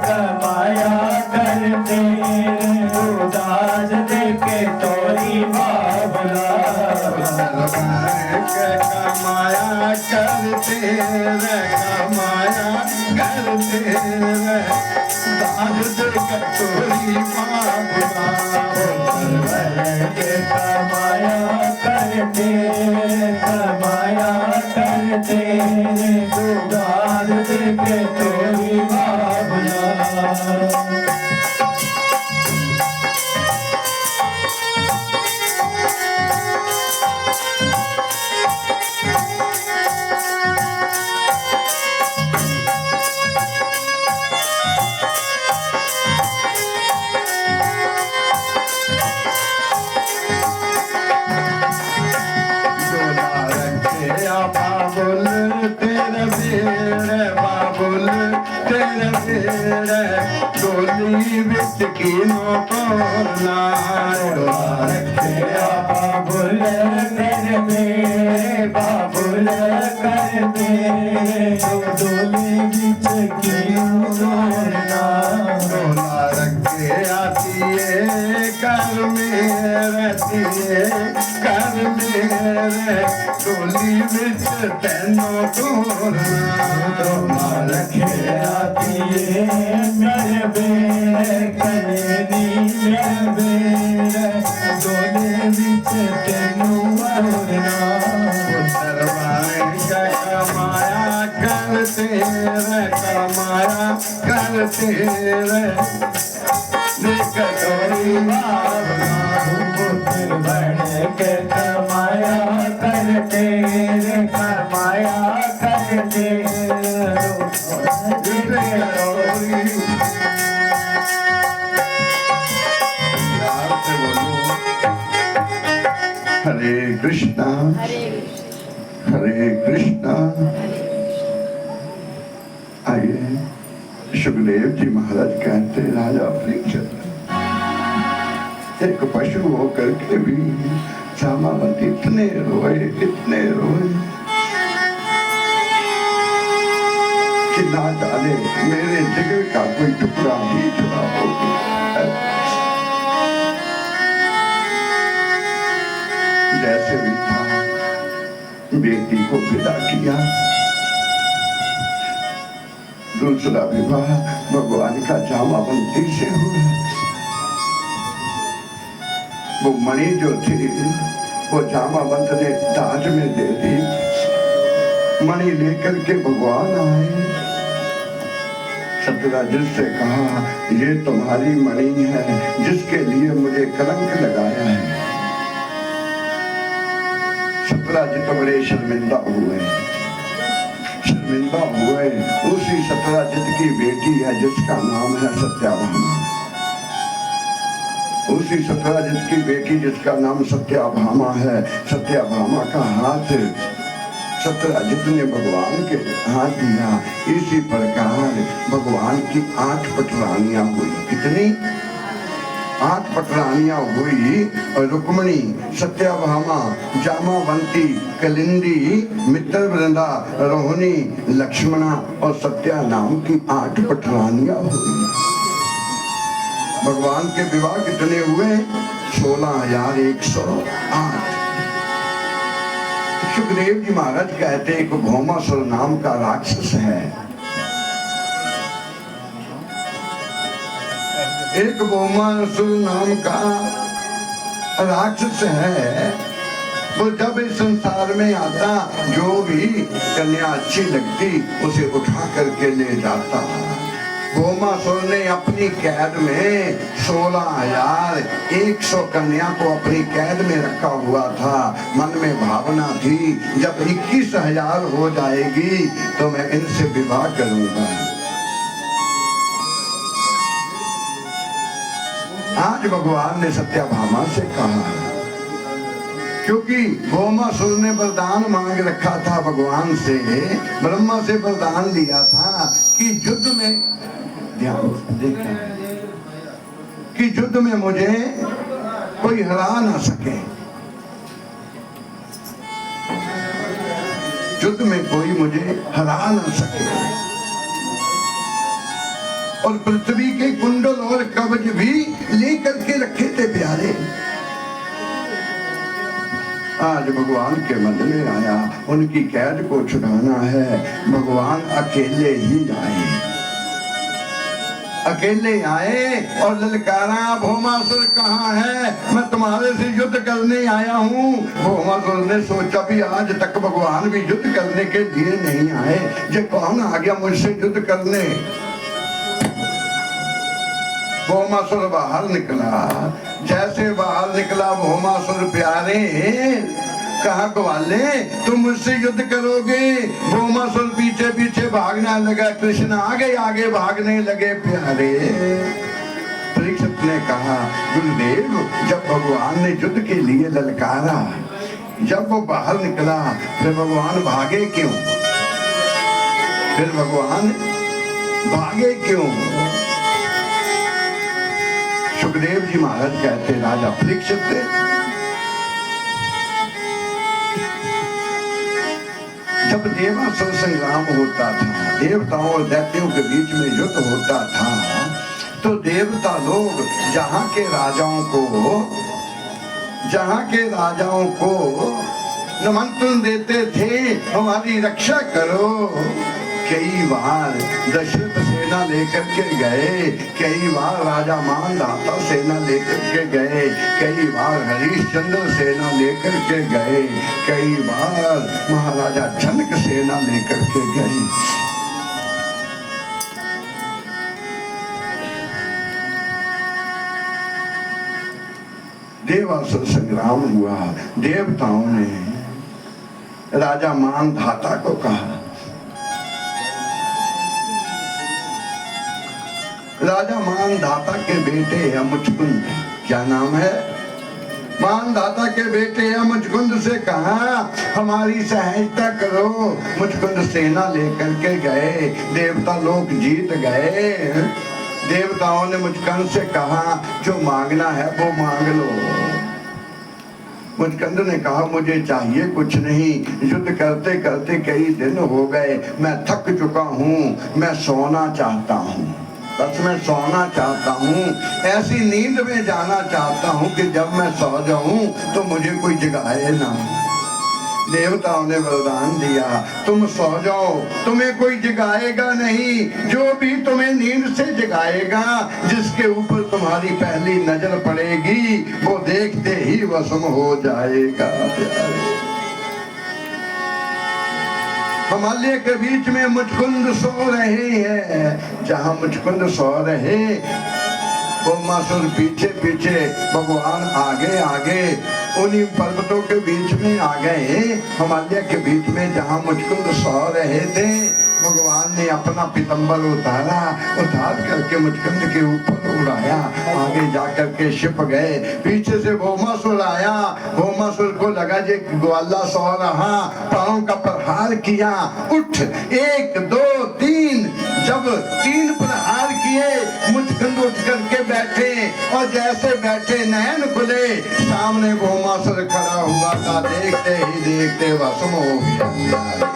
कमाया करते उदास देखे तोरी बाबला कमाया करते कमाया करते दास देखे तोरी बाबला कमाया करते उदास देखे तोरी बाबला बाबुल तेरे बेड़े बाबुल तेरे बेड़े डोली बिच की नोटोला बाबुल तेरे बेड़े बाबुल कर दे डोली बिच की नोटोला डोला रखे आती है कर मेरे कर मेरे डोली बिच तेनो तोड़ना रखे आती मेरे बेड़े कलेनी मेरे बेड़े डोले बिच तेनू तोड़ना दरबार का कमाया करते कमाया करते देख तोरी बाबला पुत्र बन के कमाया करते कमाया करते हरे कृष्णा हरे कृष्णा। आइए सुखदेव जी महाराज कहते राजा परीक्षित एक पशु होकर के भी जामावती इतने रोए कि ना जाने मेरे जिगर का कोई टुकड़ा ही चुरा हो जैसे भी था बेटी को विदा किया। दूसरा विवाह भगवान का जामावंती से हुआ। वो मणि जो थी वो जामावंत ने दाज में दे दी। मणि लेकर के भगवान आए। सत्यराजित से कहा ये तुम्हारी मणि है जिसके लिए मुझे कलंक लगाया है। सत्यराजित बड़े शर्मिंदा हुए। उसी सत्यराजित की बेटी है जिसका नाम है सत्याभामा। उसी सत्यराजित की बेटी जिसका नाम सत्याभामा है। सत्याभामा का हाथ सत्यराजित ने भगवान के हाथ दिया। इसी प्रकार भगवान की 8 पटरानियां हुई। कितनी 8 पटरानियां हुई। और रुक्मणी सत्याभामा जामावंती कलिंदी मित्रवृंदा रोहिणी लक्ष्मणा और सत्या नाम की 8 पटरानियां हुई। भगवान के विवाह कितने हुए? 16,108। सुखदेव जी महाराज कहते एक भौमासुर नाम का राक्षस है। एक भौमासुर नाम का राक्षस है। वो जब इस संसार में आता जो भी कन्या अच्छी लगती उसे उठा करके ले जाता। भौमासुर ने अपनी कैद में 16,100 कन्या को अपनी कैद में रखा हुआ था। मन में भावना थी जब 21,000 हो जाएगी तो मैं इनसे विवाह करूंगा। आज भगवान ने सत्याभामा से कहा क्योंकि भौमासुर ने वरदान मांग रखा था भगवान से, ब्रह्मा से वरदान लिया था कि युद्ध में ध्यान देखें कि युद्ध में मुझे कोई हरा ना सके। युद्ध में कोई मुझे हरा ना सके। और पृथ्वी के कुंडल और कवच भी लेकर के रखे थे प्यारे। आज भगवान के मन में आया उनकी कैद को छुड़ाना है, भगवान अकेले ही आए, अकेले आए और ललकारा, भौमासुर कहाँ है, मैं तुम्हारे से युद्ध करने आया हूँ। भौमासुर ने सोचा भी आज तक भगवान भी युद्ध करने के लिए नहीं आए, ये कौन आ गया मुझसे युद्ध करने। भौमासुर बाहर निकला, जैसे बाहर निकला भौमासुर प्यारे, कहा ग्वाले तुम मुझसे युद्ध करोगे। भौमासुर पीछे पीछे भागने लगा, कृष्ण आगे आगे भागने लगे प्यारे। परीक्षित ने कहा गुरुदेव, जब भगवान ने युद्ध के लिए ललकारा, जब वो बाहर निकला, फिर भगवान भागे क्यों, फिर भगवान भागे क्यों। सुखदेव जी महाराज कहते राजा परीक्षित, जब देवासुर संग्राम होता था, देवताओं और दैत्यों के बीच में युद्ध होता था, तो देवता लोग जहाँ के राजाओं को निमंत्रण देते थे हमारी रक्षा करो। कई बार दशरथ सेना लेकर के गए, कई बार राजा मानधाता सेना लेकर के गए, कई बार हरिश्चंद्र सेना लेकर के गए, कई बार महाराजा जनक सेना लेकर के गए। देवासुर संग्राम हुआ, देवताओं ने राजा मानधाता को कहा, राजा मानधाता के बेटे है मुचकुंद, क्या नाम है, मानधाता के बेटे है मुचकुंद से कहा हमारी सहायता करो। मुचकुंद सेना लेकर के गए, देवता लोग जीत गए। देवताओं ने मुचकुंद से कहा जो मांगना है वो मांग लो। मुचकुंद ने कहा मुझे चाहिए कुछ नहीं, युद्ध करते करते कई दिन हो गए, मैं थक चुका हूँ, मैं सोना चाहता हूँ, बस मैं सोना चाहता हूँ, ऐसी नींद में जाना चाहता हूँ कि जब मैं सो जाऊं तो मुझे कोई जगाए ना। देवताओं ने वरदान दिया तुम सो जाओ, तुम्हें कोई जगाएगा नहीं, जो भी तुम्हें नींद से जगाएगा, जिसके ऊपर तुम्हारी पहली नजर पड़ेगी वो देखते ही वशम हो जाएगा। हिमालय के बीच में मुचकुंद सो रहे हैं, जहां मुचकुंद सो रहे भौमासुर पीछे पीछे, भगवान आगे आगे, उन्हीं पर्वतों के बीच में आ गए। हिमालय के बीच में जहां मुचकुंद सो रहे थे, भगवान ने अपना पीतंबर उतारा, उतार करके मुचकुंद के ऊपर उड़ाया, आगे जाकर के छिप गए। पीछे से भौमासुर आया, भौमासुर को लगा जे ग्वाला सो रहा, पांव का प्रहार किया, उठ 1 2 3, जब 3 प्रहार किए मुचकुंद उठ करके बैठे, और जैसे बैठे नयन खुले, सामने भौमासुर खड़ा हुआ था, देखते ही देखते वशम हो गया।